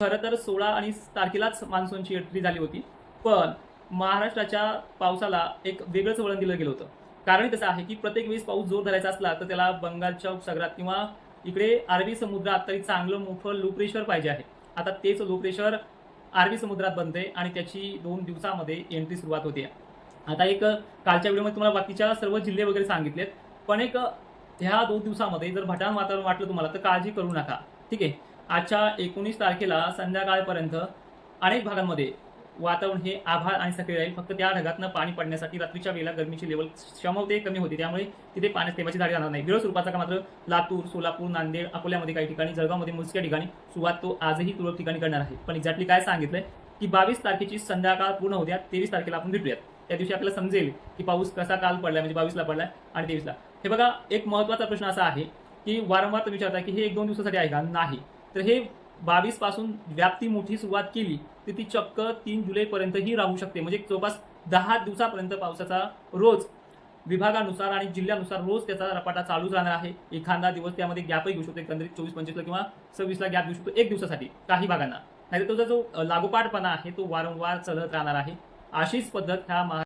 खरं तर 16 आणि तारखेलाच मान्सूनची एंट्री झाली होती, पण महाराष्ट्राच्या पावसाला एक वेगळंच वळण दिलं गेलं होतं. कारण कसं आहे की प्रत्येक वेळेस पाऊस जोर धरायचा असला तर त्याला बंगालच्या उपसागरात किंवा इकडे अरबी समुद्रात तरी चांगलं मोठं लो प्रेशर पाहिजे आहे. आता तेच लो प्रेशर अरबी समुद्रात बनते आणि त्याची 2 दिवसामध्ये एंट्री सुरुवात होते. आता कालच्या व्हिडिओमध्ये तुम्हाला बाकीच्या सर्व जिल्हे वगैरे सांगितलेत, पण ह्या 2 दिवसामध्ये जर भटान वातावरण वाटलं तुम्हाला तर काळजी करू नका. ठीक आहे. आजच्या 19 तारखेला संध्याकाळपर्यंत अनेक भागांमध्ये वातावरण हे आभाळ आणि सक्रिय राहील. फक्त त्या ढगातनं पाणी पडण्यासाठी रात्रीच्या वेळेला गरमीची लेवल क्षमते कमी होते, त्यामुळे तिथे पाण्यात थेंबाची झाडे राहणार नाही. विरळ स्वरूपाचा का मात्र लातूर, सोलापूर, नांदेड, अकोल्यामध्ये काही ठिकाणी, जळगावमध्ये मोजक्या ठिकाणी सुरुवात तो आजही तुरळक ठिकाणी करणार आहे. पण एक्झॅक्टली काय सांगितलंय की 22 तारखेची संध्याकाळ पूर्ण होत्या, 23 तारखेला आपण भेटूयात. त्या दिवशी आपल्याला समजेल की पाऊस कसा काल पडलाय, म्हणजे 22ला पडलाय आणि 23ला. हे बघा, एक महत्वाचा प्रश्न असा आहे की वारंवार तुम्ही विचारता की हे 1-2 दिवसासाठी आहे का? नाही. तर हे 22 पासून व्याप्ती मोठी सुरुवात केली तर ती चक्क 3 जुलैपर्यंतही राहू शकते. म्हणजे जवळपास 10 दिवसापर्यंत पावसाचा रोज विभागानुसार आणि जिल्ह्यानुसार रोज त्याचा रपाटा चालूच राहणार आहे. एखादा दिवस त्यामध्ये गॅपही घेऊ शकतो, एकंदरीत 24-25 किंवा 26ला गॅप घेऊ शकतो एक दिवसासाठी काही भागांना. नाहीतर त्याचा जो लागोपाठपणा आहे तो वारंवार चालत राहणार आहे. अशीच पद्धत ह्या